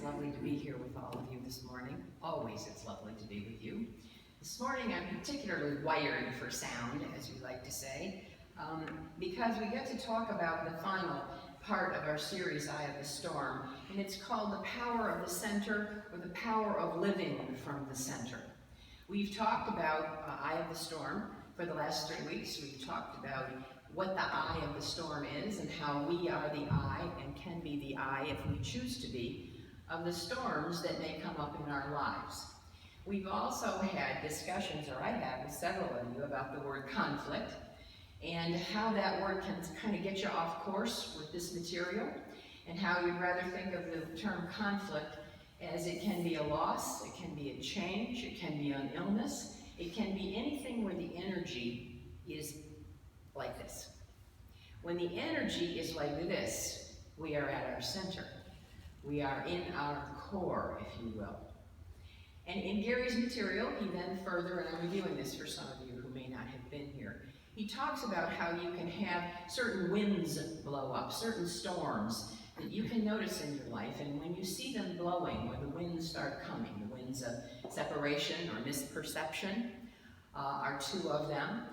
lovely to be here with all of you this morning. Always it's lovely to be with you. This morning I'm particularly wired for sound, as we like to say, because we get to talk about the final part of our series, Eye of the Storm, and it's called The Power of the Center, or The Power of Living from the Center. We've talked about Eye of the Storm for the last 3 weeks. We've talked about what the eye of the storm is and how we are the eye and can be the eye, if we choose to be, of the storms that may come up in our lives. We've also had discussions, or I have with several of you, about the word conflict and how that word can kind of get you off course with this material, and how you'd rather think of the term conflict as it can be a loss, it can be a change, it can be an illness, it can be anything where the energy is like this. When the energy is like this, we are at our center. We are in our core, if you will. And in Gary's material, he then further, and I'm reviewing this for some of you who may not have been here, he talks about how you can have certain winds blow up, certain storms that you can notice in your life, and when you see them blowing, or the winds start coming, the winds of separation or misperception are two of them.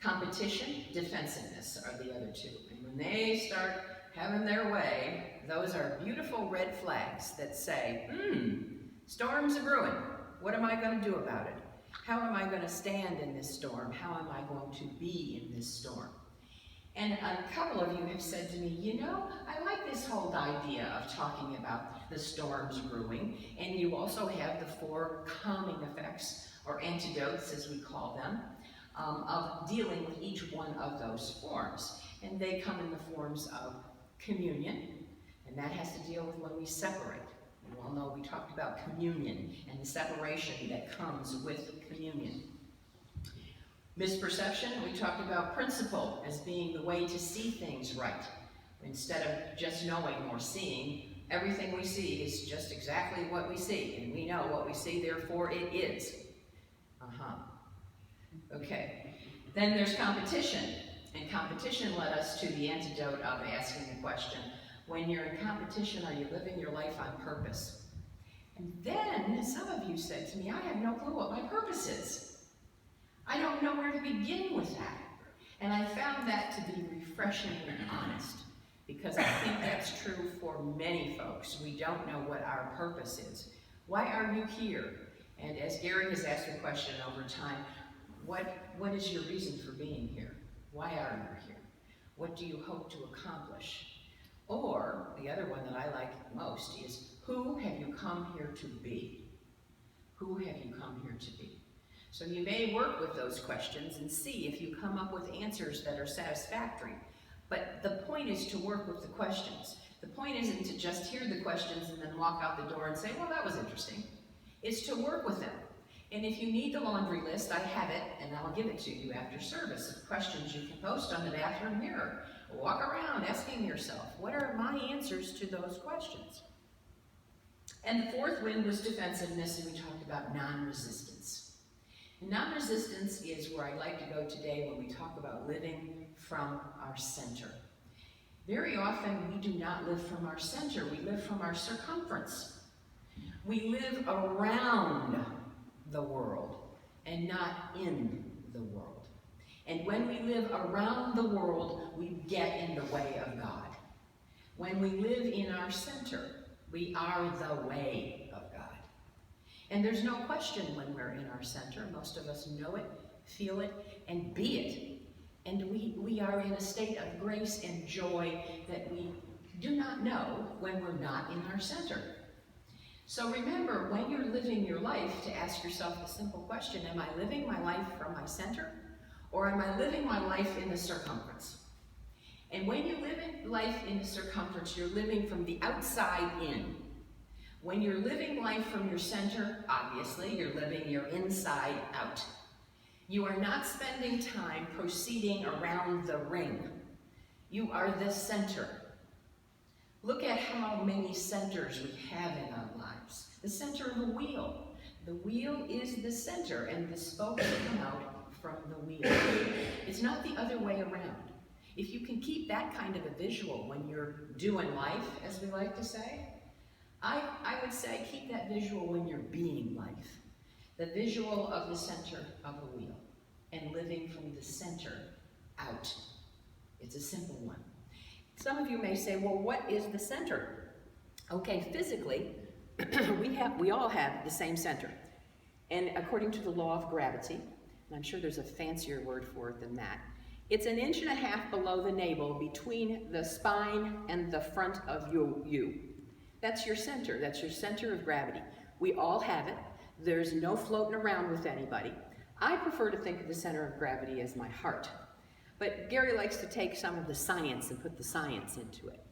Competition, defensiveness are the other two. And when they start having their way, those are beautiful red flags that say, storms are brewing. What am I going to do about it? How am I going to stand in this storm? How am I going to be in this storm? And a couple of you have said to me, you know, I like this whole idea of talking about the storms brewing, and you also have the 4 calming effects, or antidotes as we call them, of dealing with each one of those forms. And they come in the forms of communion, and that has to deal with when we separate. You all know we talked about communion and the separation that comes with communion. Misperception, we talked about principle as being the way to see things right. Instead of just knowing or seeing, everything we see is just exactly what we see, and we know what we see, therefore it is. Okay, then there's competition, and competition led us to the antidote of asking the question, when you're in competition, are you living your life on purpose? And then some of you said to me, I have no clue what my purpose is. I don't know where to begin with that. And I found that to be refreshing and honest, because I think that's true for many folks. We don't know what our purpose is. Why are you here? And as Gary has asked the question over time, what is your reason for being here? Why are you here? What do you hope to accomplish? Or, the other one that I like most is, who have you come here to be? Who have you come here to be? So you may work with those questions and see if you come up with answers that are satisfactory. But the point is to work with the questions. The point isn't to just hear the questions and then walk out the door and say, well, that was interesting. It's to work with them. And if you need the laundry list, I have it, and I'll give it to you after service of questions you can post on the bathroom mirror. Walk around asking yourself, what are my answers to those questions? And the 4th wind was defensiveness, and we talked about non-resistance. Non-resistance is where I'd like to go today when we talk about living from our center. Very often we do not live from our center, we live from our circumference. We live around the world and not in the world. And when we live around the world, we get in the way of God. When we live in our center, we are the way of God. And there's no question when we're in our center. Most of us know it, feel it, and be it. And we are in a state of grace and joy that we do not know when we're not in our center. So remember, when you're living your life, to ask yourself the simple question, am I living my life from my center? Or am I living my life in the circumference? And when you live in life in the circumference, you're living from the outside in. When you're living life from your center, obviously, you're living your inside out. You are not spending time proceeding around the ring. You are the center. Look at how many centers we have in our lives. The center of a wheel. The wheel is the center, and the spokes come out from the wheel. It's not the other way around. If you can keep that kind of a visual when you're doing life, as we like to say, I would say keep that visual when you're being life. The visual of the center of the wheel and living from the center out. It's a simple one. Some of you may say, well, what is the center? Okay, physically, we all have the same center. And according to the law of gravity, and I'm sure there's a fancier word for it than that, it's 1.5 inches below the navel between the spine and the front of you. That's your center. That's your center of gravity. We all have it. There's no floating around with anybody. I prefer to think of the center of gravity as my heart. But Gary likes to take some of the science and put the science into it.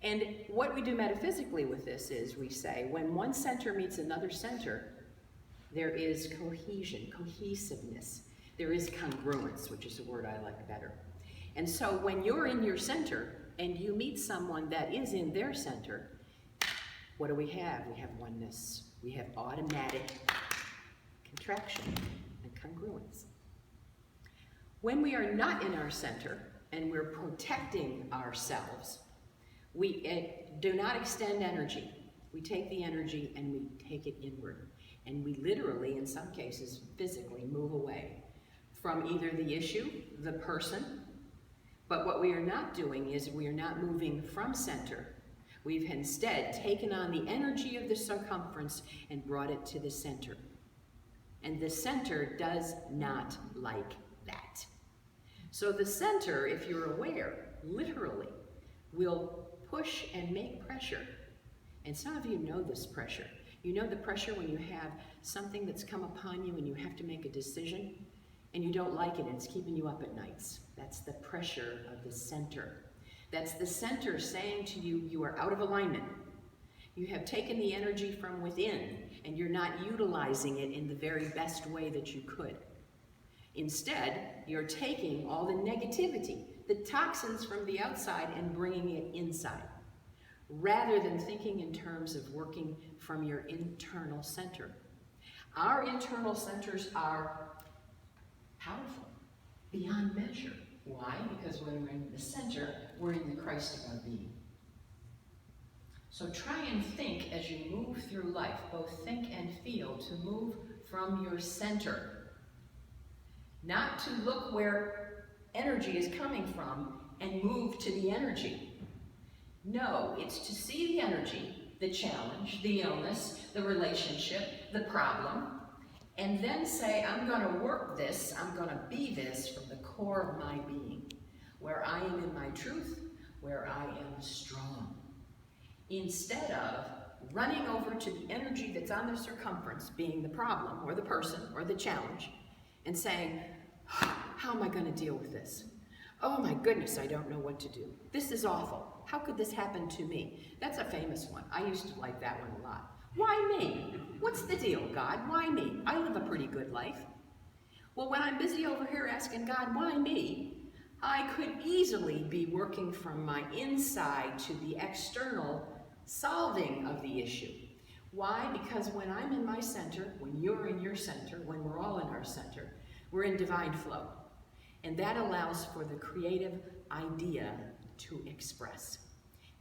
And what we do metaphysically with this is we say, when one center meets another center, there is cohesion, cohesiveness. There is congruence, which is a word I like better. And so when you're in your center and you meet someone that is in their center, what do we have? We have oneness. We have automatic contraction and congruence. When we are not in our center and we're protecting ourselves, we do not extend energy. We take the energy and we take it inward. And we literally, in some cases, physically move away from either the issue, the person, but what we are not doing is we are not moving from center. We've instead taken on the energy of the circumference and brought it to the center. And the center does not like that. So the center, if you're aware, literally will push and make pressure. And some of you know this pressure. You know the pressure when you have something that's come upon you and you have to make a decision and you don't like it and it's keeping you up at nights. That's the pressure of the center. That's the center saying to you, you are out of alignment. You have taken the energy from within and you're not utilizing it in the very best way that you could. Instead, you're taking all the negativity, the toxins from the outside and bringing it inside, rather than thinking in terms of working from your internal center. Our internal centers are powerful, beyond measure. Why? Because when we're in the center, we're in the Christ of our being. So try and think as you move through life, both think and feel, to move from your center. Not to look where energy is coming from and move to the energy. No, it's to see the energy, the challenge, the illness, the relationship, the problem, and then say, I'm going to work this, I'm going to be this from the core of my being, where I am in my truth, where I am strong. Instead of running over to the energy that's on the circumference, being the problem, or the person, or the challenge, and saying, how am I going to deal with this? Oh my goodness, I don't know what to do. This is awful. How could this happen to me? That's a famous one. I used to like that one a lot. Why me? What's the deal, God? Why me? I live a pretty good life. Well, when I'm busy over here asking God, why me? I could easily be working from my inside to the external solving of the issue. Why? Because when I'm in my center, when you're in your center, when we're all in our center, we're in divine flow. And that allows for the creative idea to express.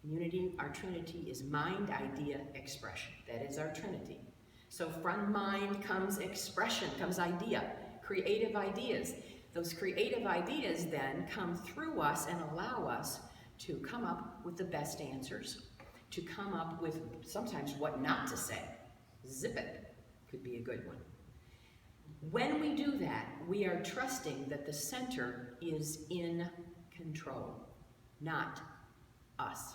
Unity, our Trinity, is mind, idea, expression. That is our Trinity. So from mind comes expression, comes idea, creative ideas. Those creative ideas then come through us and allow us to come up with the best answers, to come up with sometimes what not to say. Zip it could be a good one. When we do that, we are trusting that the center is in control, not us.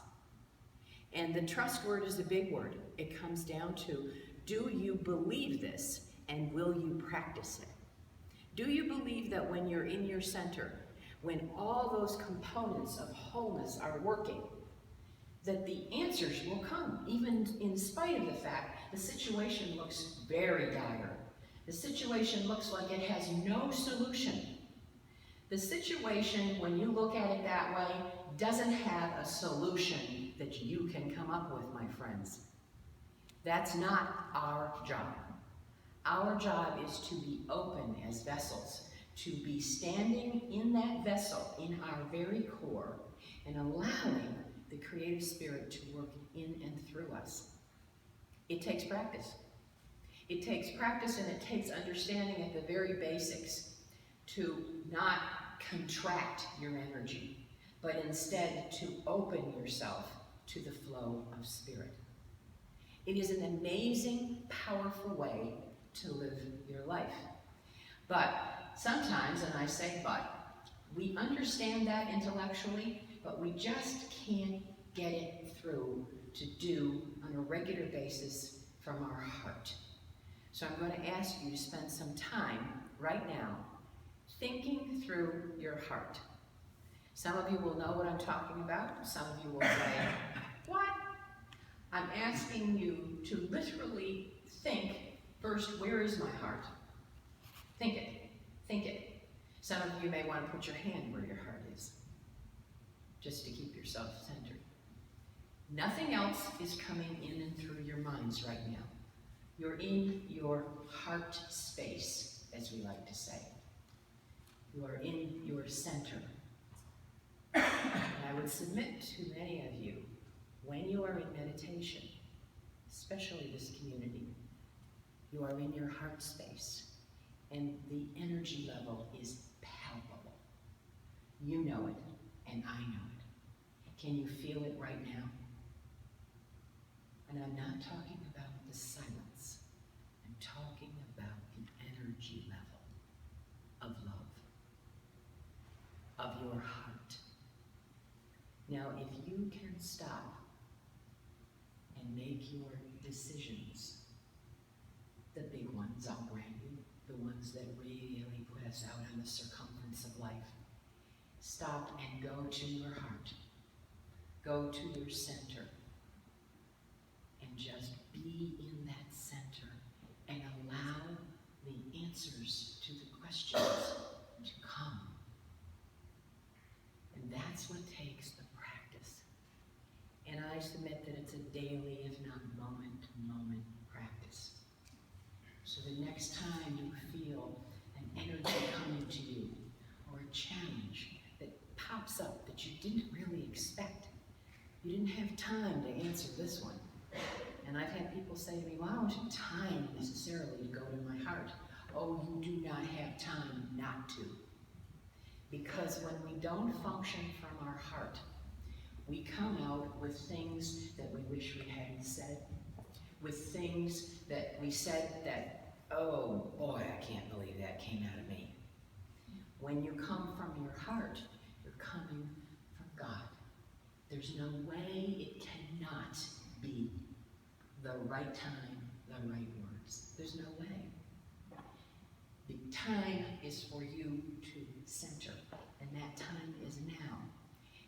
And the trust word is a big word. It comes down to, do you believe this and will you practice it? Do you believe that when you're in your center, when all those components of wholeness are working, that the answers will come, even in spite of the fact the situation looks very dire. The situation looks like it has no solution. The situation, when you look at it that way, doesn't have a solution that you can come up with, my friends. That's not our job. Our job is to be open as vessels, to be standing in that vessel, in our very core, and allowing the creative spirit to work in and through us. It takes practice. It takes practice, and it takes understanding at the very basics to not contract your energy, but instead to open yourself to the flow of spirit. It is an amazing, powerful way to live your life. But sometimes, and I say but, we understand that intellectually, but we just can't get it through to do on a regular basis from our heart. So I'm going to ask you to spend some time right now thinking through your heart. Some of you will know what I'm talking about. Some of you will say, what? I'm asking you to literally think first, where is my heart? Think it. Think it. Some of you may want to put your hand where your heart is, just to keep yourself centered. Nothing else is coming in and through your minds right now. You're in your heart space, as we like to say. You are in your center. And I would submit to many of you, when you are in meditation, especially this community, you are in your heart space, and the energy level is palpable. You know it, and I know it. Can you feel it right now? And I'm not talking about the silence. I'm talking about the energy level of love, of your heart. Now, if you can stop and make your decisions, the big ones, I'll grant you, the ones that really put us out on the circumference of life, stop and go to your heart. Go to your center. And just be in that center and allow the answers to the questions to come. And that's what takes the practice. And I submit that it's a daily, if not moment-to-moment practice. So the next time you feel an energy coming to you, or a challenge that pops up that you didn't really expect, you didn't have time to answer this one. And I've had people say to me, well, I don't have time necessarily to go to my heart. Oh, you do not have time not to. Because when we don't function from our heart, we come out with things that we wish we hadn't said, with things that we said that, oh boy, I can't believe that came out of me. When you come from your heart, you're coming from God. There's no way it cannot be the right time, the right words. There's no way. The time is for you to center, and that time is now.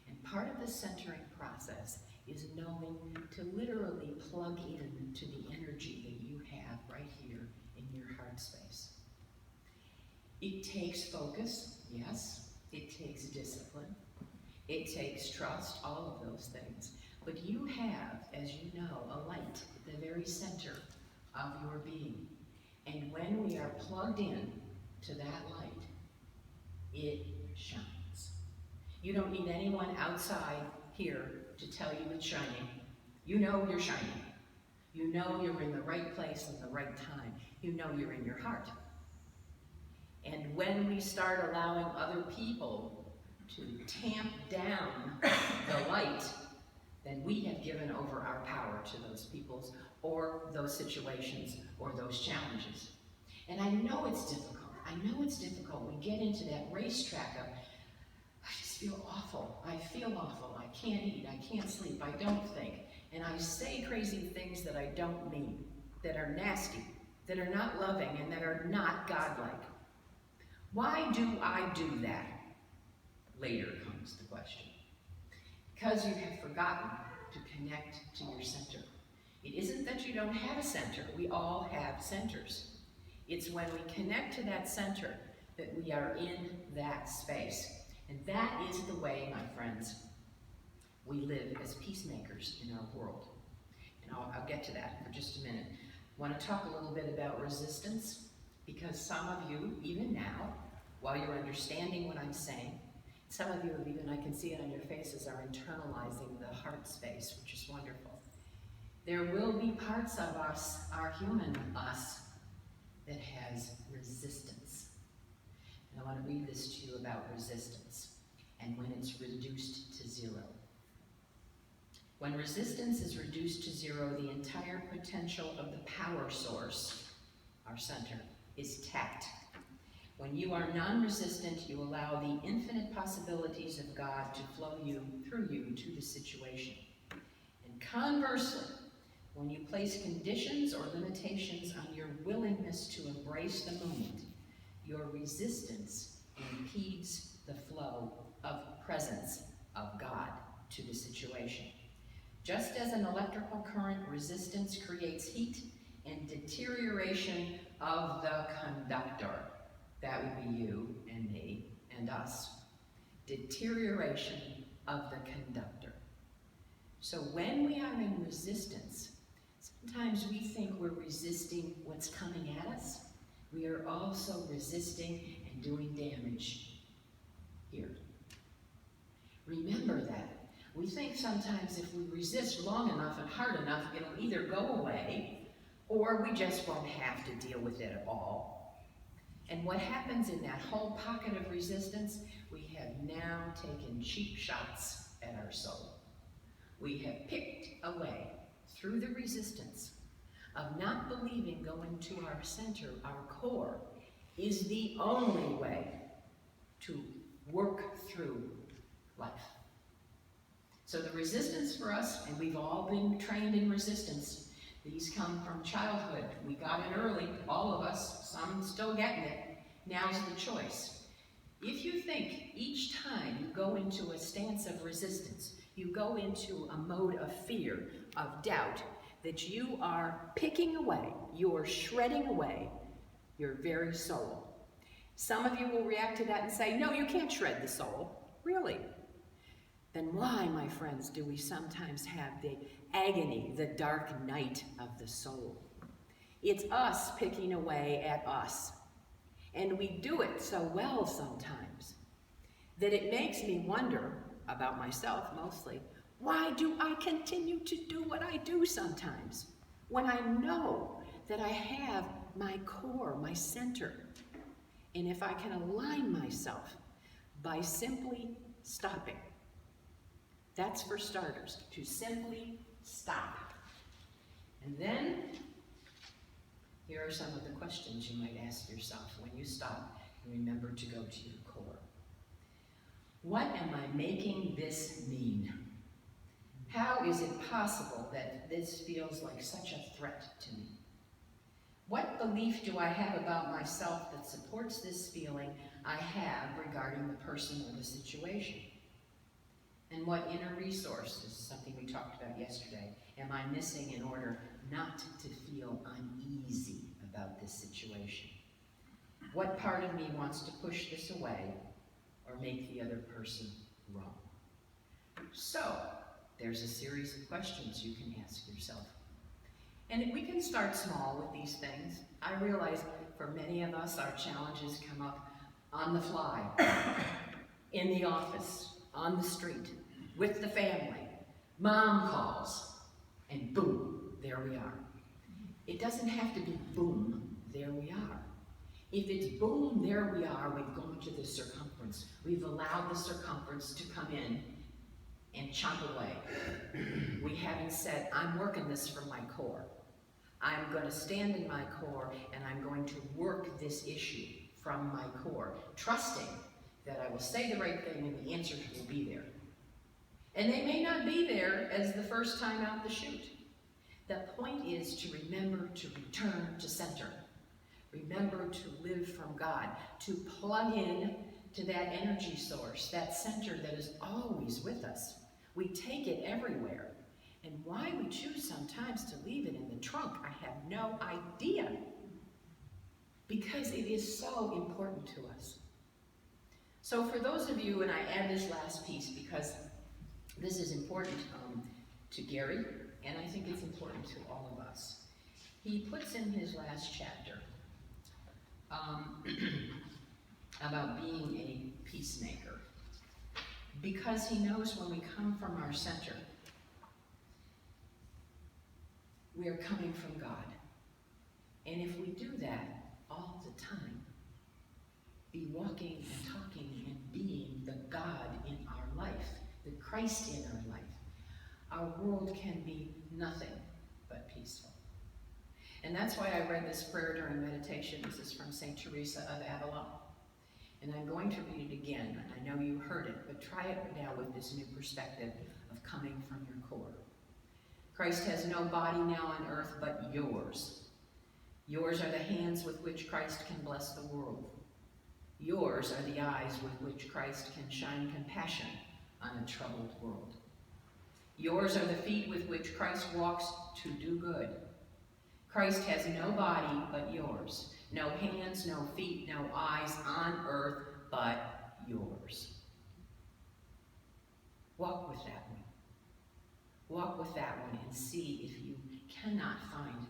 And part of the centering process is knowing to literally plug in to the energy that you have right here in your heart space. It takes focus, yes. It takes discipline. It takes trust, all of those things. But you have, as you know, a light at the very center of your being. And when we are plugged in to that light, it shines. You don't need anyone outside here to tell you it's shining. You know you're shining. You know you're in the right place at the right time. You know you're in your heart. And when we start allowing other people to tamp down the light, then we have given over our power to those peoples or those situations or those challenges. And I know it's difficult. I know it's difficult. We get into that racetrack of, I just feel awful. I feel awful. I can't eat. I can't sleep. I don't think. And I say crazy things that I don't mean, that are nasty, that are not loving, and that are not godlike. Why do I do that? Later comes the question. Because you have forgotten to connect to your center. It isn't that you don't have a center. We all have centers. It's when we connect to that center that we are in that space. And that is the way, my friends, we live as peacemakers in our world. And I'll get to that for just a minute. I want to talk a little bit about resistance, because some of you, even now, while you're understanding what I'm saying, some of you have even, I can see it on your faces, are internalizing the heart space, which is wonderful. There will be parts of us, our human us, that has resistance. And I want to read this to you about resistance and when it's reduced to zero. When resistance is reduced to zero, the entire potential of the power source, our center, is tapped. When you are non-resistant, you allow the infinite possibilities of God to flow through you to the situation. And conversely, when you place conditions or limitations on your willingness to embrace the moment, your resistance impedes the flow of presence of God to the situation. Just as an electrical current, resistance creates heat and deterioration of the conductor. That would be you and me and us. Deterioration of the conductor. So when we are in resistance, sometimes we think we're resisting what's coming at us. We are also resisting and doing damage here. Remember that. We think sometimes if we resist long enough and hard enough, it'll either go away or we just won't have to deal with it at all. And what happens in that whole pocket of resistance, we have now taken cheap shots at our soul. We have picked away through the resistance of not believing going to our center, our core, is the only way to work through life. So the resistance for us, and we've all been trained in resistance, these come from childhood. We got it early, all of us, some still getting it. Now's the choice. If you think each time you go into a stance of resistance, you go into a mode of fear, of doubt, that you are picking away, you're shredding away your very soul. Some of you will react to that and say, no, you can't shred the soul. Really? Then why, my friends, do we sometimes have the agony, the dark night of the soul? It's us picking away at us. And we do it so well sometimes that it makes me wonder, about myself mostly, why do I continue to do what I do sometimes when I know that I have my core, my center? And if I can align myself by simply stopping. That's for starters, to simply stop. And then, here are some of the questions you might ask yourself when you stop and remember to go to your core. What am I making this mean? How is it possible that this feels like such a threat to me? What belief do I have about myself that supports this feeling I have regarding the person or the situation? And what inner resource, this is something we talked about yesterday, am I missing in order not to feel uneasy about this situation? What part of me wants to push this away or make the other person wrong? So, there's a series of questions you can ask yourself. And we can start small with these things. I realize for many of us, our challenges come up on the fly, in the office, on the street, with the family. Mom calls, and boom, there we are. It doesn't have to be boom, there we are. If it's boom, there we are, we've gone to the circumference. We've allowed the circumference to come in and chomp away. We haven't said, I'm working this from my core. I'm going to stand in my core and I'm going to work this issue from my core, trusting that I will say the right thing and the answers will be there. And they may not be there as the first time out the chute. The point is to remember to return to center. Remember to live from God, to plug in to that energy source, that center that is always with us. We take it everywhere. And why we choose sometimes to leave it in the trunk, I have no idea. Because it is so important to us. So for those of you, and I add this last piece because this is important to Gary, and I think it's important to all of us. He puts in his last chapter about being a peacemaker. Because he knows when we come from our center, We are coming from God. And if we do that all the time, be walking and talking and being the God in our life, the Christ in our life, our world can be nothing but peaceful. And that's why I read this prayer during meditation. This is from St. Teresa of Avila. And I'm going to read it again. I know you heard it, but try it now with this new perspective of coming from your core. Christ has no body now on earth but yours. Yours are the hands with which Christ can bless the world. Yours are the eyes with which Christ can shine compassion on a troubled world. Yours are the feet with which Christ walks to do good. Christ has no body but yours, no hands, no feet, no eyes on earth but yours. Walk with that one. Walk with that one and see if you cannot find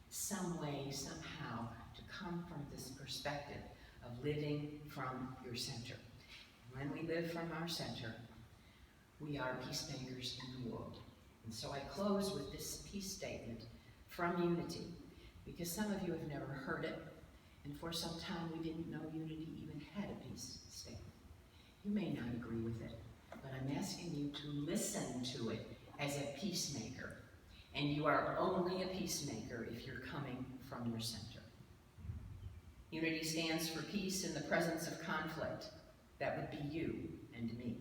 some way, somehow, to come from this perspective of living from your center. When we live from our center, we are peacemakers in the world. And so I close with this peace statement from Unity, because some of you have never heard it, and for some time we didn't know Unity even had a peace statement. You may not agree with it, but I'm asking you to listen to it as a peacemaker. And you are only a peacemaker if you're coming from your center. Unity stands for peace in the presence of conflict. That would be you and me.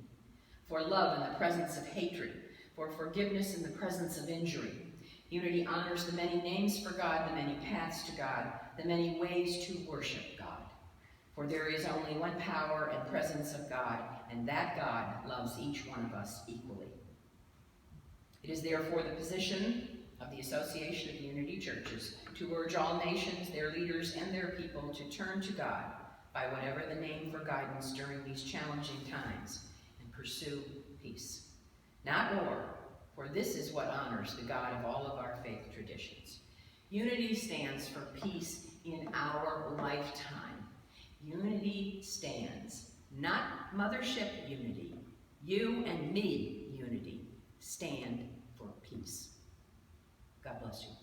For love in the presence of hatred. For forgiveness in the presence of injury. Unity honors the many names for God, the many paths to God, the many ways to worship God. For there is only one power and presence of God, and that God loves each one of us equally. It is therefore the position of the Association of Unity Churches to urge all nations, their leaders, and their people to turn to God by whatever the name for guidance during these challenging times and pursue peace. Not war, for this is what honors the God of all of our faith traditions. Unity stands for peace in our lifetime. Unity stands, not mothership unity, you and me unity, stand for peace. God bless you.